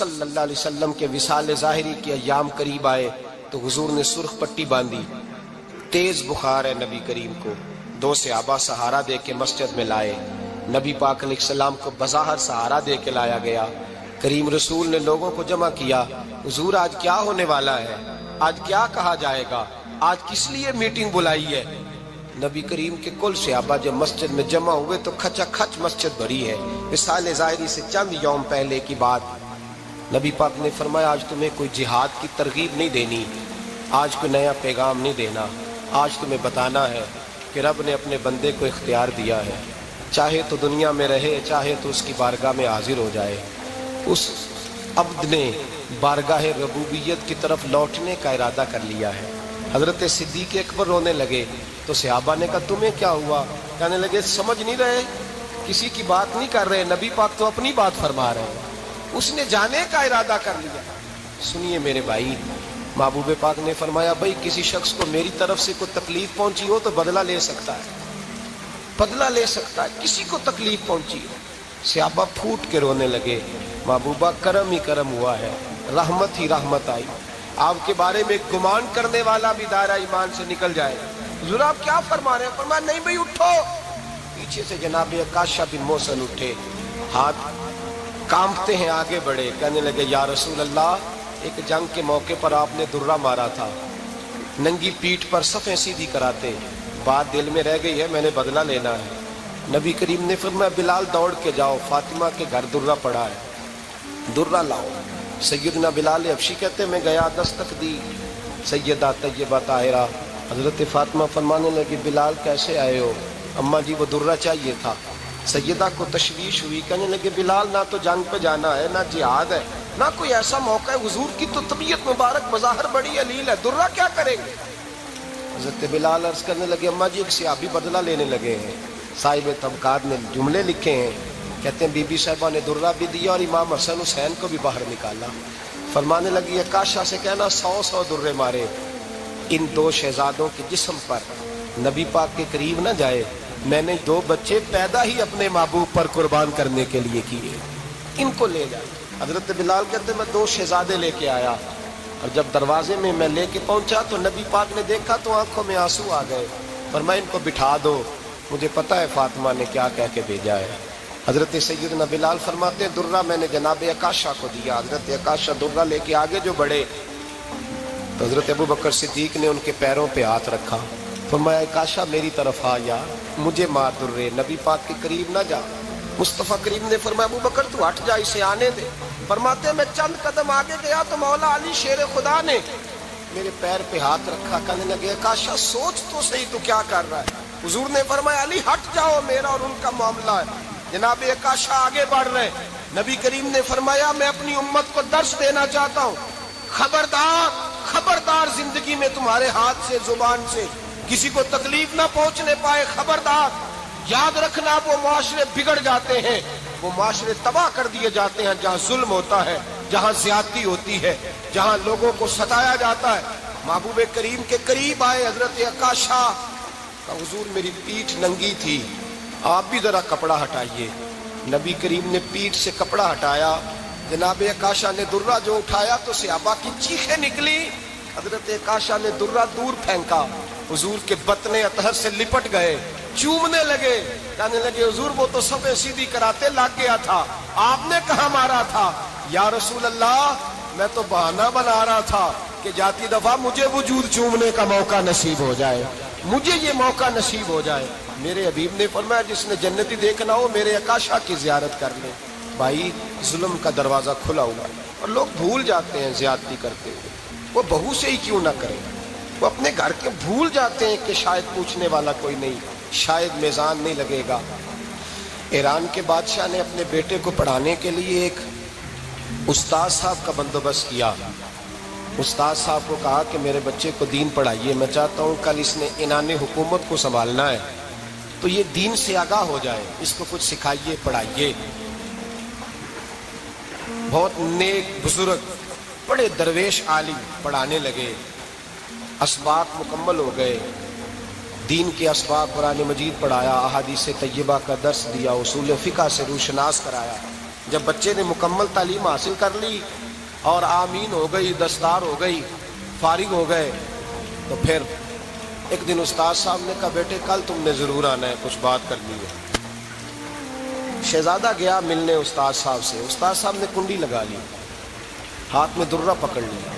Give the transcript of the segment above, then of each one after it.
صلی اللہ علیہ وسلم کے وصال ظاہری کے ایام قریب آئے تو حضور نے سرخ پٹی باندھی، تیز بخار ہے نبی کریم کو، دو صحابہ سہارا دے کے مسجد میں لائے، نبی پاک علیہ السلام کو بظاہر سہارا دے کے لایا گیا۔ کریم رسول نے لوگوں کو جمع کیا، حضور آج کیا ہونے والا ہے، آج کیا کہا جائے گا، آج کس لیے میٹنگ بلائی ہے؟ نبی کریم کے کل صحابہ جب مسجد میں جمع ہوئے تو کھچا کھچ مسجد بھری ہے۔ وصال ظاہری سے چند یوم پہلے کی بات، نبی پاک نے فرمایا آج تمہیں کوئی جہاد کی ترغیب نہیں دینی، آج کوئی نیا پیغام نہیں دینا، آج تمہیں بتانا ہے کہ رب نے اپنے بندے کو اختیار دیا ہے، چاہے تو دنیا میں رہے، چاہے تو اس کی بارگاہ میں حاضر ہو جائے۔ اس عبد نے بارگاہ ربوبیت کی طرف لوٹنے کا ارادہ کر لیا ہے۔ حضرت صدیق اکبر رونے لگے تو صحابہ نے کہا تمہیں کیا ہوا؟ کہنے لگے سمجھ نہیں رہے، کسی کی بات نہیں کر رہے، نبی پاک تو اپنی بات فرما رہے ہیں، اس نے جانے کا ارادہ کر لیا۔ سنیے میرے بھائی، محبوب پاک نے فرمایا بھائی کسی شخص کو میری طرف سے کوئی تکلیف پہنچی ہو تو بدلہ لے سکتا ہے، بدلہ لے سکتا ہے، کسی کو تکلیف پہنچی ہو۔ صحابہ پھوٹ کے رونے لگے، محبوبہ کرم ہی کرم ہوا ہے، رحمت ہی رحمت آئی، آپ کے بارے میں گمان کرنے والا بھی دائرہ ایمان سے نکل جائے۔ حضور آپ کیا فرما رہے ہیں؟ فرمایا نہیں بھائی اٹھو۔ پیچھے سے جناب عکاشہ بن محصن اٹھے، ہاتھ کانپتے ہیں آگے بڑھے، کہنے لگے یا رسول اللہ، ایک جنگ کے موقع پر آپ نے درہ مارا تھا، ننگی پیٹھ پر صفیں سیدھی کراتے، بات دل میں رہ گئی ہے، میں نے بدلہ لینا ہے۔ نبی کریم نے فرمایا بلال دوڑ کے جاؤ، فاطمہ کے گھر درہ پڑا ہے، درہ لاؤ۔ سیدنا بلال حبشی کہتے میں گیا، دستک دی سیدہ طیبہ طاہرہ، حضرت فاطمہ فرمانے لگی بلال کیسے آئے ہو؟ اماں جی وہ درہ چاہیے تھا۔ سیدہ کو تشویش ہوئی، کہنے لگے بلال نہ تو جنگ پہ جانا ہے، نہ جہاد ہے، نہ کوئی ایسا موقع ہے، حضور کی تو طبیعت مبارک بظاہر بڑی علیل ہے، درہ کیا کریں گے؟ حضرت بلال عرض کرنے لگے اماں جی ایک صحابی بدلہ لینے لگے ہیں، صاحب طبقات نے جملے لکھے ہیں، کہتے ہیں بی بی صاحبہ نے درہ بھی دیا اور امام حسن حسین کو بھی باہر نکالا۔ فرمانے لگی عکاشہ سے کہنا 100 درے مارے، ان دو شہزادوں کے جسم پر نبی پاک کے قریب نہ جائے، میں نے 2 بچے پیدا ہی اپنے محبوب پر قربان کرنے کے لیے کیے، ان کو لے جائے۔ حضرت بلال کہتے میں 2 شہزادے لے کے آیا، اور جب دروازے میں میں لے کے پہنچا تو نبی پاک نے دیکھا تو آنکھوں میں آنسو آ گئے، فرمایا ان کو بٹھا دو، مجھے پتہ ہے فاطمہ نے کیا کہہ کے بھیجا ہے۔ حضرت سیدنا بلال فرماتے ہیں درہ میں نے جناب عکاشہ کو دیا، حضرت عکاشہ درہ لے کے آگے جو بڑھے تو حضرت ابو بکر صدیق نے ان کے پیروں پہ ہاتھ رکھا، فرمایا عکاشہ میری طرف آ یار، مجھے مار درے، نبی پاک کے قریب نہ جا۔ مصطفیٰ کریم نے فرمایا ابو بکر تو ہٹ جا، اسے آنے دے۔ فرماتے ہیں میں چند قدم آگے گیا تو مولا علی شیر خدا نے میرے پیر پہ ہاتھ رکھا، کہنے لگے عکاشہ سوچ تو صحیح تو کیا کر رہا ہے؟ حضور نے فرمایا علی ہٹ جاؤ، میرا اور ان کا معاملہ ہے۔ جناب عکاشہ آگے بڑھ رہے، نبی کریم نے فرمایا میں اپنی امت کو درس دینا چاہتا ہوں، خبردار خبردار زندگی میں تمہارے ہاتھ سے زبان سے کسی کو تکلیف نہ پہنچنے پائے، خبردار یاد رکھنا وہ معاشرے بگڑ جاتے ہیں، وہ معاشرے تباہ کر دیے جاتے ہیں جہاں ظلم ہوتا ہے، جہاں زیادتی ہوتی ہے، جہاں لوگوں کو ستایا جاتا ہے۔ محبوب کریم کے قریب آئے حضرت عکاشہ، حضور میری پیٹھ ننگی تھی، آپ بھی ذرا کپڑا ہٹائیے۔ نبی کریم نے پیٹھ سے کپڑا ہٹایا، جناب عکاشہ نے درہ جو اٹھایا تو صحابہ کی چیخیں نکلی، حضرت عکاشہ نے درہ دور پھینکا، حضور کے بطن اطہر سے لپٹ گئے، چومنے لگے، کہنے لگے حضور وہ تو صفیں سیدھی کراتے لگ گیا تھا، آپ نے کہاں مارا تھا؟ یا رسول اللہ میں تو بہانہ بنا رہا تھا کہ جاتی دفعہ مجھے وجود چومنے کا موقع نصیب ہو جائے، مجھے یہ موقع نصیب ہو جائے۔ میرے حبیب نے فرمایا جس نے جنتی دیکھنا ہو میرے عکاشہ کی زیارت کر لے۔ بھائی ظلم کا دروازہ کھلا ہوا ہے اور لوگ بھول جاتے ہیں زیادتی کرتے ہوئے، وہ بہو سے ہی کیوں نہ کریں، وہ اپنے گھر کے بھول جاتے ہیں کہ شاید پوچھنے والا کوئی نہیں، شاید میزان نہیں لگے گا۔ ایران کے بادشاہ نے اپنے بیٹے کو پڑھانے کے لیے ایک استاد صاحب کا بندوبست کیا۔ استاد صاحب کو کہا کہ میرے بچے کو دین پڑھائیے، میں چاہتا ہوں کل اس نے عنان حکومت کو سنبھالنا ہے تو یہ دین سے آگاہ ہو جائے، اس کو کچھ سکھائیے پڑھائیے۔ بہت نیک بزرگ بڑے درویش عالم پڑھانے لگے، اسباق مکمل ہو گئے، دین کے اسباق قرآن مجید پڑھایا، احادیث طیبہ کا درس دیا، اصول فقہ سے روشناس کرایا۔ جب بچے نے مکمل تعلیم حاصل کر لی اور آمین ہو گئی، دستار ہو گئی، فارغ ہو گئے، تو پھر ایک دن استاد صاحب نے کہا بیٹے کل تم نے ضرور آنا ہے، کچھ بات کرنی ہے۔ شہزادہ گیا ملنے استاد صاحب سے، استاد صاحب نے کنڈی لگا لی، ہاتھ میں درہ پکڑ لیا،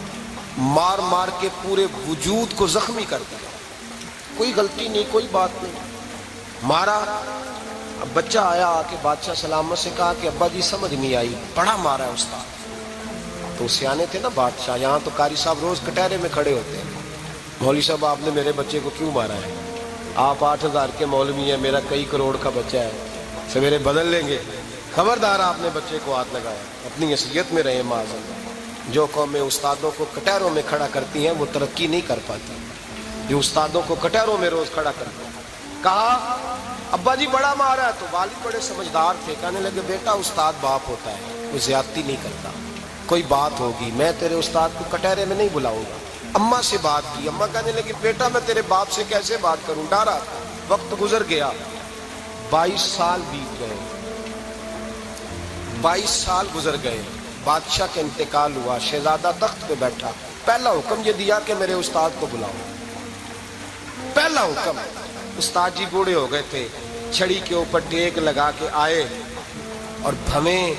مار مار کے پورے وجود کو زخمی کر دیا، کوئی غلطی نہیں، کوئی بات نہیں، مارا۔ اب بچہ آیا آ کے بادشاہ سلامت سے کہا کہ ابا جی سمجھ نہیں آئی، بڑا مارا ہے استاد۔ تو سیانے تھے نا بادشاہ، یہاں تو قاری صاحب روز کٹہرے میں کھڑے ہوتے ہیں، مولوی صاحب آپ نے میرے بچے کو کیوں مارا ہے؟ آپ 8,000 کے مولوی ہیں، میرا کئی کروڑ کا بچہ ہے، سویرے بدل لیں گے، خبردار آپ نے بچے کو ہاتھ لگایا، اپنی حیثیت میں رہے معاذ اللہ۔ جو قومیں استادوں کو کٹہروں میں کھڑا کرتی ہیں وہ ترقی نہیں کر پاتی، جو استادوں کو کٹہروں میں روز کھڑا کرتے ہیں۔ کہا ابا جی بڑا مارا ہے، تو والد بڑے سمجھدار تھے، کہنے لگے بیٹا استاد باپ ہوتا ہے، وہ زیادتی نہیں کرتا، کوئی بات ہوگی میں تیرے استاد کو کٹہرے میں نہیں بلاؤں گا۔ اماں سے بات کی، اماں کہنے لگی بیٹا میں تیرے باپ سے کیسے بات کروں، ڈرا۔ وقت گزر گیا، 22 سال بیت گئے، 22 سال گزر گئے، بادشاہ کا انتقال ہوا، شہزادہ تخت پہ بیٹھا، پہلا حکم یہ دیا کہ میرے استاد کو بلاؤ، پہلا حکم۔ استاد جی بوڑھے ہو گئے تھے، چھڑی کے اوپر ٹیک لگا کے آئے اور بھویں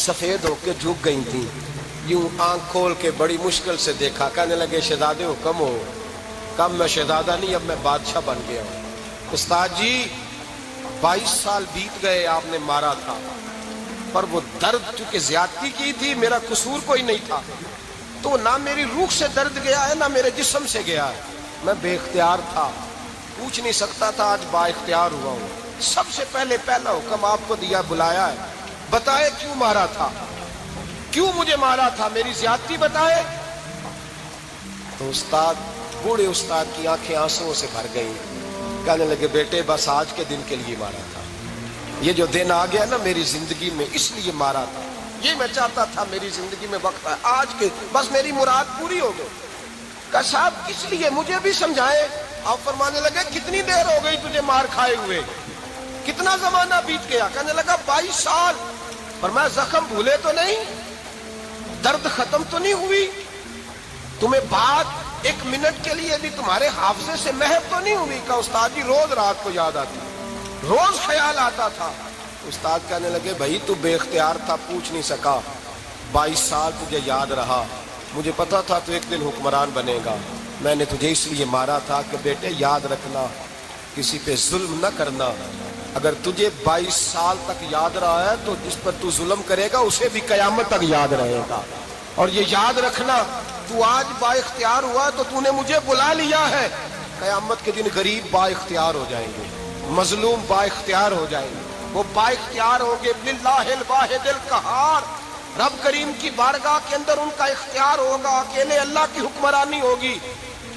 سفید ہو کے جھک گئی تھیں، یوں آنکھ کھول کے بڑی مشکل سے دیکھا، کہنے لگے شہزادے حکم ہو۔ کم میں شہزادہ نہیں، اب میں بادشاہ بن گیا ہوں۔ استاد جی 22 سال بیت گئے، آپ نے مارا تھا، پر وہ درد چونکہ زیادتی کی تھی، میرا قصور کوئی نہیں تھا، تو نہ میری روح سے درد گیا ہے نہ میرے جسم سے گیا ہے، میں بے اختیار تھا، پوچھ نہیں سکتا تھا، آج با اختیار ہوا ہوں۔ سب سے پہلے پہلا حکم آپ کو دیا، بلایا ہے، بتائے کیوں مارا تھا، کیوں مجھے مارا تھا، میری زیادتی بتائے۔ تو استاد، بوڑھے استاد کی آنکھیں آنسوؤں سے بھر گئیں، کہنے لگے بیٹے بس آج کے دن کے لیے مارا تھا، یہ جو دن آ گیا نا میری زندگی میں اس لیے مارا تھا، یہ میں چاہتا تھا میری زندگی میں وقت ہے، آج کے بس میری مراد پوری ہو گئی۔ کہا صاحب کس لیے، مجھے بھی سمجھائے۔ آپ فرمانے لگے کتنی دیر ہو گئی تجھے مار کھائے ہوئے، کتنا زمانہ بیت گیا؟ کہنے لگا 22 سال۔ فرمایا زخم بھولے تو نہیں، درد ختم تو نہیں ہوئی، تمہیں بات 1 منٹ کے لیے بھی تمہارے حافظے سے محو تو نہیں ہوئی؟ کہا استاد جی روز رات کو یاد آتی، روز خیال آتا تھا۔ استاد کہنے لگے بھائی تو بے اختیار تھا، پوچھ نہیں سکا، 22 سال تجھے یاد رہا، مجھے پتا تھا تو ایک دن حکمران بنے گا، میں نے تجھے اس لیے مارا تھا کہ بیٹے یاد رکھنا، کسی پہ ظلم نہ کرنا، اگر تجھے 22 سال تک یاد رہا ہے تو جس پر تو ظلم کرے گا اسے بھی قیامت تک یاد رہے گا، اور یہ یاد رکھنا تو آج با اختیار ہوا تو تو نے مجھے بلا لیا ہے، قیامت کے دن غریب با اختیار ہو جائیں گے، مظلوم با اختیار ہو جائیں گے، وہ با اختیار ہوں گے، للہ الواحد القہار، رب کریم کی بارگاہ کے اندر ان کا اختیار ہوگا، اکیلے اللہ کی حکمرانی ہوگی،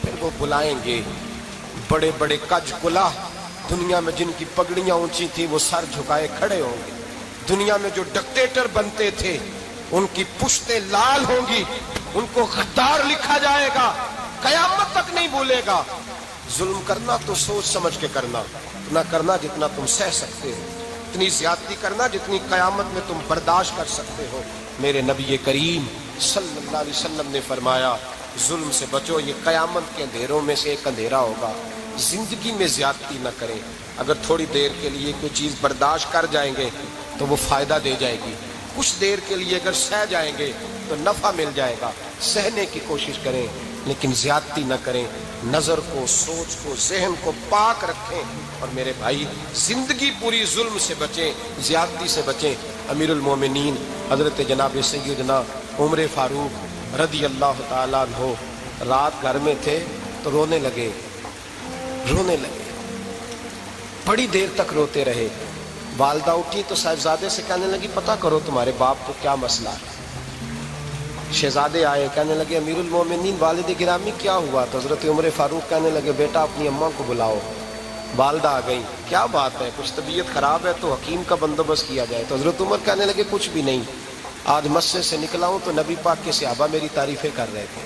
پھر وہ بلائیں گے بڑے بڑے کج کلا، دنیا میں جن کی پگڑیاں اونچی تھی وہ سر جھکائے کھڑے ہوں گے، دنیا میں جو ڈکٹیٹر بنتے تھے ان کی پشتیں لال ہوں گی، ان کو غدار لکھا جائے گا، قیامت تک نہیں بھولے گا۔ ظلم کرنا تو سوچ سمجھ کے کرنا، اتنا کرنا جتنا تم سہ سکتے ہو، اتنی زیادتی کرنا جتنی قیامت میں تم برداشت کر سکتے ہو۔ میرے نبی کریم صلی اللہ علیہ وسلم نے فرمایا ظلم سے بچو، یہ قیامت کے اندھیروں میں سے ایک اندھیرا ہوگا، زندگی میں زیادتی نہ کریں، اگر تھوڑی دیر کے لیے کوئی چیز برداشت کر جائیں گے تو وہ فائدہ دے جائے گی، کچھ دیر کے لیے اگر سہ جائیں گے تو نفع مل جائے گا، سہنے کی کوشش کریں لیکن زیادتی نہ کریں، نظر کو، سوچ کو، ذہن کو پاک رکھیں، اور میرے بھائی زندگی پوری ظلم سے بچیں، زیادتی سے بچیں۔ امیر المومنین حضرت جناب سیدنا عمر فاروق رضی اللہ تعالیٰ عنہ رات گھر میں تھے تو رونے لگے، بڑی دیر تک روتے رہے، والدہ اٹھی تو صاحبزادے سے کہنے لگی پتہ کرو تمہارے باپ کو کیا مسئلہ ہے۔ شہزادے آئے، کہنے لگے امیر المومنین والد گرامی کیا ہوا؟ تو حضرت عمر فاروق کہنے لگے بیٹا اپنی اماں کو بلاؤ۔ والدہ آ گئی، کیا بات ہے؟ کچھ طبیعت خراب ہے تو حکیم کا بندوبست کیا جائے۔ تو حضرت عمر کہنے لگے کچھ بھی نہیں، آج مسجد سے نکلا ہوں تو نبی پاک کے صحابہ میری تعریفیں کر رہے تھے۔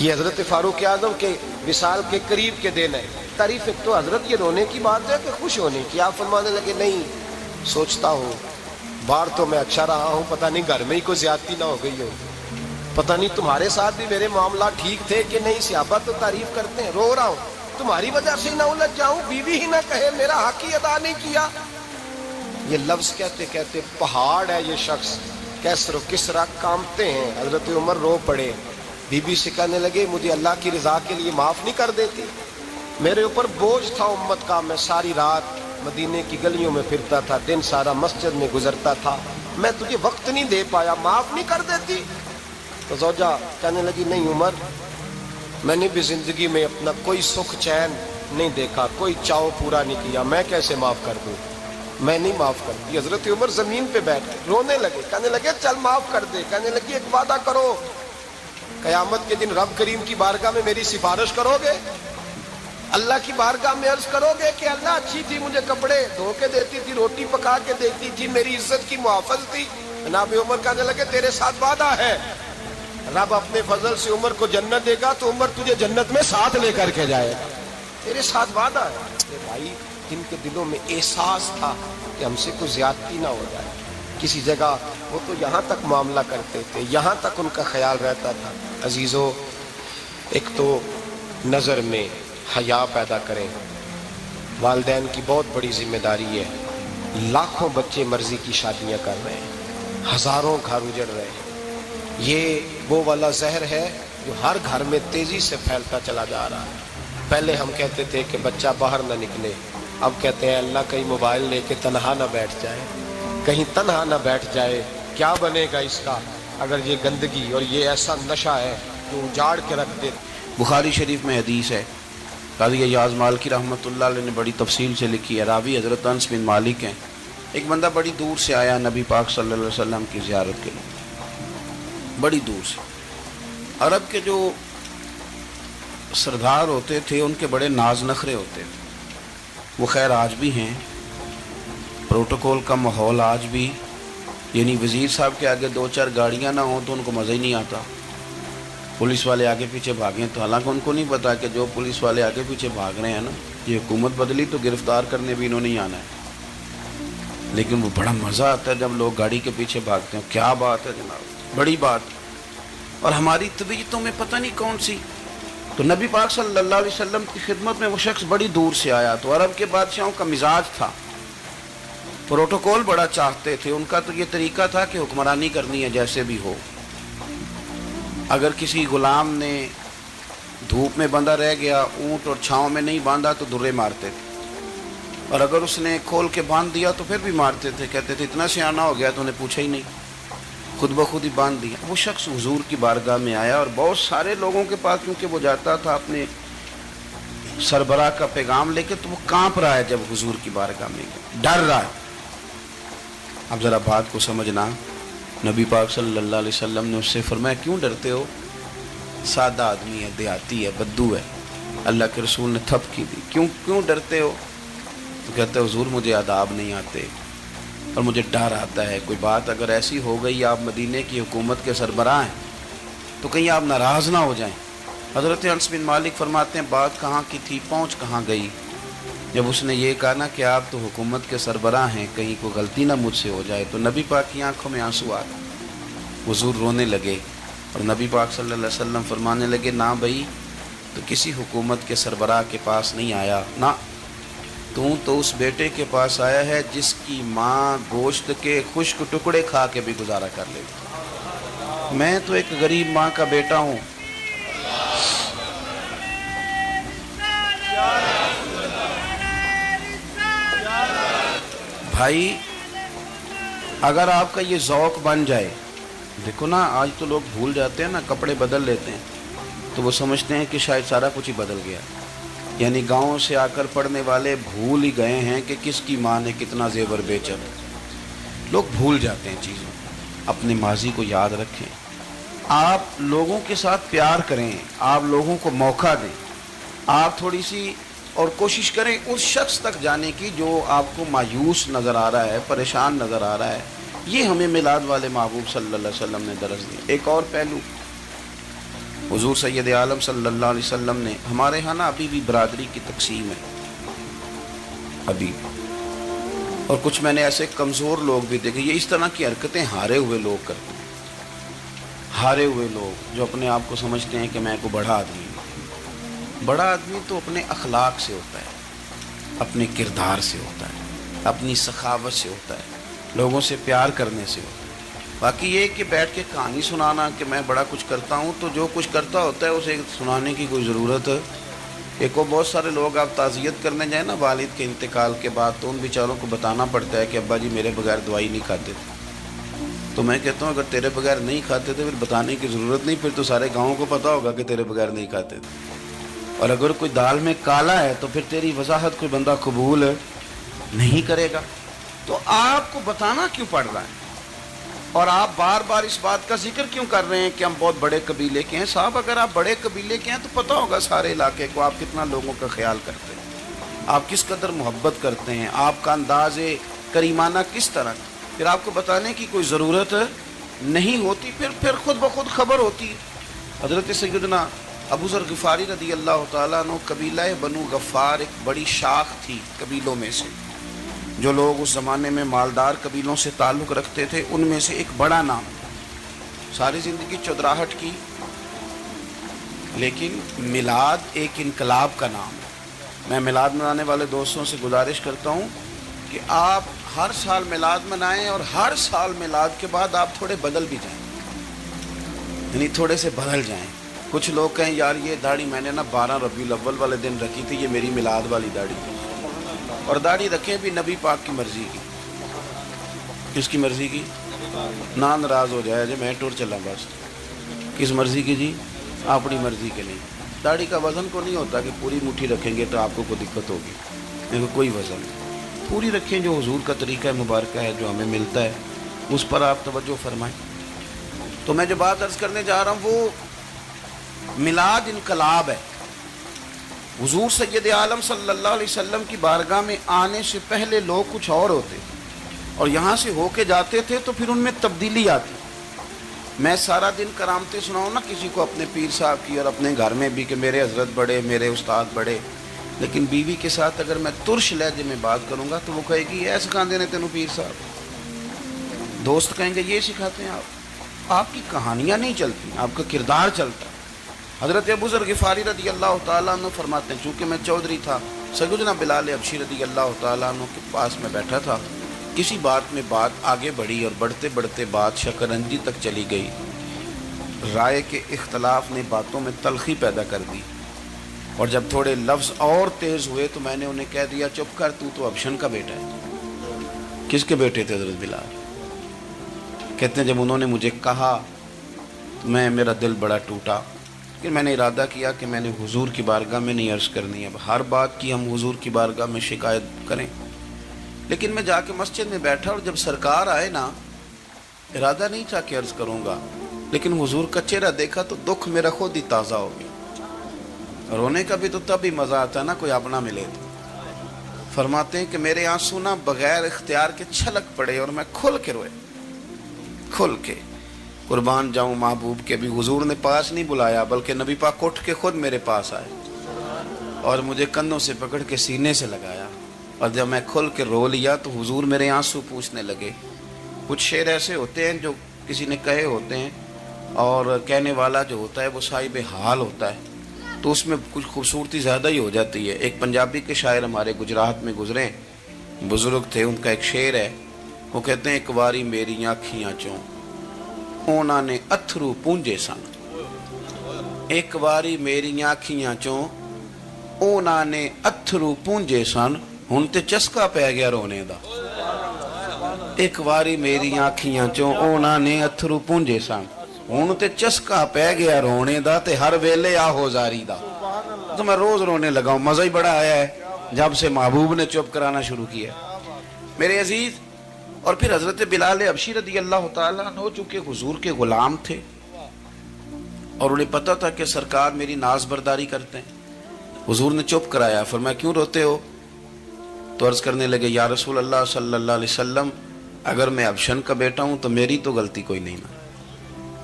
یہ حضرت فاروق اعظم کے وصال کے قریب کے دن ہے، تعریف تو حضرت یہ رونے کی بات ہے کہ خوش ہونے کی؟ آپ فرمانے لگے نہیں، سوچتا ہوں باہر تو میں اچھا رہا ہوں، پتہ نہیں گھر میں ہی کوئی زیادتی نہ ہو گئی ہو، پتہ نہیں تمہارے ساتھ بھی میرے معاملات ٹھیک تھے کہ نہیں۔ صحابہ تو تعریف کرتے ہیں، رو رہا ہوں تمہاری وجہ سے نہ الجھ جاؤں، بیوی ہی نہ کہے میرا حق ہی ادا نہیں کیا۔ یہ لفظ کہتے کہتے پہاڑ ہے یہ شخص، کیسر و کسرا کانپتے ہیں۔ حضرت عمر رو پڑے، بی بی سے کہنے لگے مجھے اللہ کی رضا کے لیے معاف نہیں کر دیتی؟ میرے اوپر بوجھ تھا امت کا، میں ساری رات مدینے کی گلیوں میں پھرتا تھا، دن سارا مسجد میں گزرتا تھا، میں تجھے وقت نہیں دے پایا، معاف نہیں کر دیتی؟ تو زوجہ کہنے لگی نہیں عمر، میں نے بھی زندگی میں اپنا کوئی سکھ چین نہیں دیکھا، کوئی چاؤ پورا نہیں کیا، میں کیسے معاف کر دوں؟ میں نہیں معاف کرتی۔ حضرت عمر زمین پہ بیٹھ رونے لگے، کہنے لگے چل معاف کر دے۔ کہنے لگی ایک وعدہ کرو، قیامت کے دن رب کریم کی بارگاہ میں میری سفارش کرو گے؟ اللہ کی بارگاہ میں عرض کرو گے کہ اللہ اچھی تھی، مجھے کپڑے دھو کے دیتی تھی، روٹی پکا کے دیتی تھی، میری عزت کی محافظ تھی؟ جناب عمر کہنے لگے تیرے ساتھ وعدہ ہے، رب اپنے فضل سے عمر کو جنت دے گا تو عمر تجھے جنت میں ساتھ لے کر کے جائے گا، تیرے ساتھ وعدہ ہے۔ کہ بھائی جن کے دلوں میں احساس تھا کہ ہم سے کوئی زیادتی نہ ہو جائے کسی جگہ، وہ تو یہاں تک معاملہ کرتے تھے، یہاں تک ان کا خیال رہتا تھا۔ عزیزو، ایک تو نظر میں حیا پیدا کریں، والدین کی بہت بڑی ذمہ داری ہے۔ لاکھوں بچے مرضی کی شادیاں کر رہے ہیں، ہزاروں گھر اجڑ رہے ہیں، یہ وہ والا زہر ہے جو ہر گھر میں تیزی سے پھیلتا چلا جا رہا ہے۔ پہلے ہم کہتے تھے کہ بچہ باہر نہ نکلے، اب کہتے ہیں اللہ کہیں موبائل لے کے تنہا نہ بیٹھ جائے، کہیں تنہا نہ بیٹھ جائے، کیا بنے گا اس کا اگر یہ گندگی اور یہ ایسا نشہ ہے جو اجاڑ کے رکھ دے۔ بخاری شریف میں حدیث ہے، قاضی ایاز مالکی رحمۃ اللہ علیہ نے بڑی تفصیل سے لکھی ہے، راوی حضرت انس بن مالک ہیں۔ ایک بندہ بڑی دور سے آیا نبی پاک صلی اللہ علیہ وسلم کی زیارت کے لیے، بڑی دور سے۔ عرب کے جو سردار ہوتے تھے ان کے بڑے ناز نخرے ہوتے تھے، وہ خیر آج بھی ہیں، پروٹوکول کا ماحول آج بھی، یعنی وزیر صاحب کے آگے دو چار گاڑیاں نہ ہوں تو ان کو مزہ ہی نہیں آتا، پولیس والے آگے پیچھے بھاگیں تو، حالانکہ ان کو نہیں پتا کہ جو پولیس والے آگے پیچھے بھاگ رہے ہیں نا، یہ حکومت بدلی تو گرفتار کرنے بھی انہوں نے آنا ہے، لیکن وہ بڑا مزہ آتا ہے جب لوگ گاڑی کے پیچھے بھاگتے ہیں۔ کیا بات ہے جناب، بڑی بات۔ اور ہماری طبیعتوں میں پتہ نہیں کون سی، تو نبی پاک صلی اللہ علیہ وسلم کی خدمت میں وہ شخص بڑی دور سے آیا، تو عرب کے بادشاہوں کا مزاج تھا، پروٹوکول بڑا چاہتے تھے، ان کا تو یہ طریقہ تھا کہ حکمرانی کرنی ہے جیسے بھی ہو۔ اگر کسی غلام نے دھوپ میں بندھا رہ گیا، اونٹ اور چھاؤں میں نہیں باندھا تو درے مارتے تھے، اور اگر اس نے کھول کے باندھ دیا تو پھر بھی مارتے تھے، کہتے تھے اتنا سیانہ ہو گیا تو انہیں پوچھا ہی نہیں، خود بخود ہی باندھ دیا۔ وہ شخص حضور کی بارگاہ میں آیا، اور بہت سارے لوگوں کے پاس کیونکہ وہ جاتا تھا اپنے سربراہ کا پیغام لے کے، تو وہ کانپ رہا ہے جب حضور کی بارگاہ میں گیا، ڈر رہا ہے۔ اب ذرا بات کو سمجھنا، نبی پاک صلی اللہ علیہ وسلم نے اس سے فرمایا کیوں ڈرتے ہو؟ سادہ آدمی ہے، دیہاتی ہے، بدو ہے۔ اللہ کے رسول نے تھپ کی دی، کیوں ڈرتے ہو؟ تو کہتے ہیں حضور مجھے آداب نہیں آتے اور مجھے ڈر آتا ہے، کوئی بات اگر ایسی ہو گئی، آپ مدینے کی حکومت کے سربراہ ہیں، تو کہیں آپ ناراض نہ ہو جائیں۔ حضرت انس بن مالک فرماتے ہیں بات کہاں کی تھی، پہنچ کہاں گئی؟ جب اس نے یہ کہا نا کہ آپ تو حکومت کے سربراہ ہیں، کہیں کوئی غلطی نہ مجھ سے ہو جائے، تو نبی پاک کی آنکھوں میں آنسو آ گئے، حضور رونے لگے، اور نبی پاک صلی اللہ علیہ وسلم فرمانے لگے نہ بھائی، تو کسی حکومت کے سربراہ کے پاس نہیں آیا، نہ تو اس بیٹے کے پاس آیا ہے جس کی ماں گوشت کے خشک ٹکڑے کھا کے بھی گزارا کر لے۔ میں تو ایک غریب ماں کا بیٹا ہوں، بھائی اگر آپ کا یہ ذوق بن جائے، دیکھو نا آج تو لوگ بھول جاتے ہیں نا، کپڑے بدل لیتے ہیں تو وہ سمجھتے ہیں کہ شاید سارا کچھ ہی بدل گیا، یعنی گاؤں سے آ کر پڑھنے والے بھول ہی گئے ہیں کہ کس کی ماں نے کتنا زیور بیچا۔ لوگ بھول جاتے ہیں چیزوں، اپنے ماضی کو یاد رکھیں، آپ لوگوں کے ساتھ پیار کریں، آپ لوگوں کو موقع دیں، آپ تھوڑی سی اور کوشش کریں اس شخص تک جانے کی جو آپ کو مایوس نظر آ رہا ہے، پریشان نظر آ رہا ہے۔ یہ ہمیں میلاد والے محبوب صلی اللہ علیہ وسلم نے درس دیا۔ ایک اور پہلو، حضور سید عالم صلی اللہ علیہ وسلم نے، ہمارے ہاں نا ابھی بھی برادری کی تقسیم ہے، ابھی اور کچھ میں نے ایسے کمزور لوگ بھی دیکھے. یہ اس طرح کی حرکتیں ہارے ہوئے لوگ کرتے ہیں. ہارے ہوئے لوگ جو اپنے آپ کو سمجھتے ہیں کہ میں کوئی بڑا آدمی ہوں. بڑا آدمی تو اپنے اخلاق سے ہوتا ہے, اپنے کردار سے ہوتا ہے, اپنی سخاوت سے ہوتا ہے, لوگوں سے پیار کرنے سے ہوتا ہے. باقی یہ کہ بیٹھ کے کہانی سنانا کہ میں بڑا کچھ کرتا ہوں, تو جو کچھ کرتا ہوتا ہے اسے سنانے کی کوئی ضرورت. ایک وہ بہت سارے لوگ آپ تعزیت کرنے جائیں نا والد کے انتقال کے بعد, تو ان بیچاروں کو بتانا پڑتا ہے کہ ابا جی میرے بغیر دوائی نہیں کھاتے تھے. تو میں کہتا ہوں اگر تیرے بغیر نہیں کھاتے تھے پھر بتانے کی ضرورت نہیں, پھر تو سارے گاؤں کو پتہ ہوگا کہ تیرے بغیر نہیں کھاتے تھے. اور اگر کوئی دال میں کالا ہے تو پھر تیری وضاحت کوئی بندہ قبول نہیں کرے گا. تو آپ کو بتانا کیوں پڑ رہا ہے, اور آپ بار بار اس بات کا ذکر کیوں کر رہے ہیں کہ ہم بہت بڑے قبیلے کے ہیں؟ صاحب اگر آپ بڑے قبیلے کے ہیں تو پتہ ہوگا سارے علاقے کو آپ کتنا لوگوں کا خیال کرتے ہیں, آپ کس قدر محبت کرتے ہیں, آپ کا انداز کریمانہ کس طرح. پھر آپ کو بتانے کی کوئی ضرورت نہیں ہوتی, پھر خود بخود خبر ہوتی ہے. حضرت سیدنا ابو ذر غفاری رضی اللہ تعالیٰ عنہ, قبیلہ بنو غفار ایک بڑی شاخ تھی قبیلوں میں سے. جو لوگ اس زمانے میں مالدار قبیلوں سے تعلق رکھتے تھے ان میں سے ایک بڑا نام. ساری زندگی چودراہٹ کی, لیکن میلاد ایک انقلاب کا نام ہے. میں میلاد منانے والے دوستوں سے گزارش کرتا ہوں کہ آپ ہر سال میلاد منائیں, اور ہر سال میلاد کے بعد آپ تھوڑے بدل بھی جائیں, یعنی تھوڑے سے بدل جائیں. کچھ لوگ کہیں یار یہ داڑھی میں نے نا 12 ربیع الاول والے دن رکھی تھی, یہ میری میلاد والی داڑھی ہے. اور داڑھی رکھیں بھی نبی پاک کی مرضی کی. کس کی مرضی کی؟ نہ ناراض ہو جائے جی میں ٹور چلا بس. کس مرضی کی جی؟ اپنی مرضی کے نہیں. داڑھی کا وزن کو نہیں ہوتا کہ پوری مٹھی رکھیں گے تو آپ کو کوئی دقت ہوگی, دیکھو کوئی وزن نہیں. پوری رکھیں, جو حضور کا طریقہ مبارکہ ہے جو ہمیں ملتا ہے اس پر آپ توجہ فرمائیں. تو میں جو بات عرض کرنے جا رہا ہوں وہ میلاد انقلاب ہے. حضور سید عالم صلی اللہ علیہ وسلم کی بارگاہ میں آنے سے پہلے لوگ کچھ اور ہوتے اور یہاں سے ہو کے جاتے تھے, تو پھر ان میں تبدیلی آتی. میں سارا دن کرامتیں سناؤں نا کسی کو اپنے پیر صاحب کی, اور اپنے گھر میں بھی کہ میرے حضرت بڑے, میرے استاد بڑے, لیکن بیوی کے ساتھ اگر میں ترش لہجے میں بات کروں گا تو وہ کہے گی اے سکھاندے نے تینوں پیر صاحب. دوست کہیں گے یہ سکھاتے ہیں آپ. آپ کی کہانیاں نہیں چلتی, آپ کا کردار چلتا ہے. حضرت ابو ذر غفاری رضی اللہ تعالیٰ عنہ فرماتے ہیں چونکہ میں چودھری تھا, سیدنا بلال حبشی رضی اللہ تعالیٰ عنہ کے پاس میں بیٹھا تھا. کسی بات میں بات آگے بڑھی اور بڑھتے بڑھتے بات شکنجی تک چلی گئی. رائے کے اختلاف نے باتوں میں تلخی پیدا کر دی, اور جب تھوڑے لفظ اور تیز ہوئے تو میں نے انہیں کہہ دیا چپ کر, تو ابشن کا بیٹا ہے. کس کے بیٹے تھے حضرت بلال؟ کہتے ہیں جب انہوں نے مجھے کہا تو میرا دل بڑا ٹوٹا, کہ میں نے ارادہ کیا کہ میں نے حضور کی بارگاہ میں نہیں عرض کرنی. اب ہر بات کی ہم حضور کی بارگاہ میں شکایت کریں, لیکن میں جا کے مسجد میں بیٹھا, اور جب سرکار آئے نا, ارادہ نہیں تھا کہ عرض کروں گا, لیکن حضور کا چہرہ دیکھا تو دکھ میرا خود ہی تازہ ہو گیا. رونے کا بھی تو تب ہی مزہ آتا ہے نا کوئی اپنا ملے تو. فرماتے ہیں کہ میرے آنسو نا بغیر اختیار کے چھلک پڑے, اور میں کھل کے روئے, کھل کے. قربان جاؤں محبوب کے, بھی حضور نے پاس نہیں بلایا بلکہ نبی پاک اٹھ کے خود میرے پاس آئے اور مجھے کندھوں سے پکڑ کے سینے سے لگایا, اور جب میں کھل کے رو لیا تو حضور میرے آنسو پوچھنے لگے. کچھ شعر ایسے ہوتے ہیں جو کسی نے کہے ہوتے ہیں, اور کہنے والا جو ہوتا ہے وہ صاحب حال ہوتا ہے, تو اس میں کچھ خوبصورتی زیادہ ہی ہو جاتی ہے. ایک پنجابی کے شاعر ہمارے گجرات میں گزرے, بزرگ تھے, ان کا ایک شعر ہے, وہ کہتے ہیں ایک باری میری آنکھیاں چوں اونا نے اتھرو پونجے سن. ایک باری میری آنکھیاں چوں اونا نے اتھرو پونجے سن, ہن تے چسکا پہ گیا رونے دا. ایک باری میری آنکھیاں چوں اونا نے اتھرو پونجے سن, ہن تے چسکا پہ گیا رونے دا, تے ہر ویلے آہو زاری دا. تو میں روز رونے لگا ہوں, مزہ ہی بڑا آیا ہے جب سے محبوب نے چپ کرانا شروع کیا. میرے عزیز, اور پھر حضرت بلال حبشی رضی اللہ تعالیٰ عنہ چونکہ حضور کے غلام تھے اور انہیں پتہ تھا کہ سرکار میری ناز برداری کرتے ہیں, حضور نے چپ کرایا. فرمایا کیوں روتے ہو؟ تو عرض کرنے لگے یا رسول اللہ صلی اللہ علیہ وسلم, اگر میں ابشن کا بیٹا ہوں تو میری تو غلطی کوئی نہیں نا,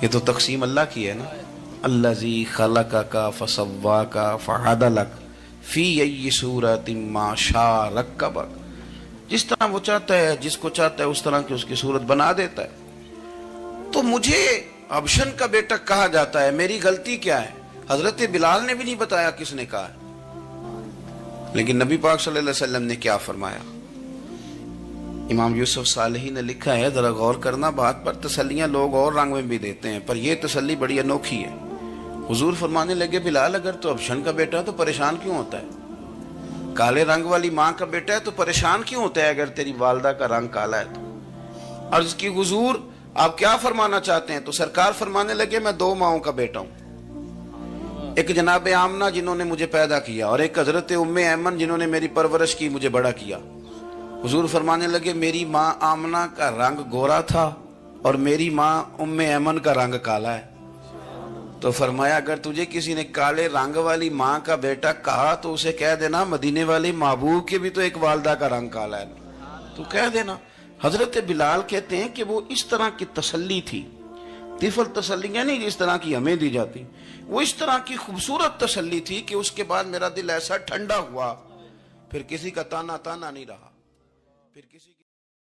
یہ تو تقسیم اللہ کی ہے نا. الذی خلقک فسواک فعدلک فی ای صورت ما شاء رکبک. جس طرح وہ چاہتا ہے، جس کو چاہتا ہے اس طرح کی اس کی صورت بنا دیتا ہے. تو مجھے ابشن کا بیٹا کہا جاتا ہے، میری غلطی کیا ہے؟ حضرت بلال نے بھی نہیں بتایا کس نے کہا ہے. لیکن نبی پاک صلی اللہ علیہ وسلم نے کیا فرمایا؟ امام یوسف صالحی نے لکھا ہے، ذرا غور کرنا بات پر، تسلیاں لوگ اور رنگ میں بھی دیتے ہیں پر یہ تسلی بڑی انوکھی ہے. حضور فرمانے لگے بلال اگر تو ابشن کا بیٹا ہے تو پریشان کیوں ہوتا ہے؟ کالے رنگ والی ماں کا بیٹا ہے تو پریشان کیوں ہوتا ہے اگر تیری والدہ کا رنگ کالا ہے تو؟ عرض کی حضور آپ کیا فرمانا چاہتے ہیں؟ تو سرکار فرمانے لگے میں 2 ماؤں کا بیٹا ہوں، ایک جناب آمنہ جنہوں نے مجھے پیدا کیا اور ایک حضرت ام ایمن جنہوں نے میری پرورش کی، مجھے بڑا کیا. حضور فرمانے لگے میری ماں آمنہ کا رنگ گورا تھا اور میری ماں ام ایمن کا رنگ کالا ہے. تو فرمایا اگر تجھے کسی نے کالے رنگ والی ماں کا بیٹا کہا تو اسے کہہ دینا مدینے والے محبوب کے بھی تو ایک والدہ کا رنگ کالا ہے، تو کہہ دینا. حضرت بلال کہتے ہیں کہ وہ اس طرح کی تسلی تھی، طفل تسلیاں نہیں جس طرح کی ہمیں دی جاتی، وہ اس طرح کی خوبصورت تسلی تھی کہ اس کے بعد میرا دل ایسا ٹھنڈا ہوا، پھر کسی کا تانا نہیں رہا، پھر کسی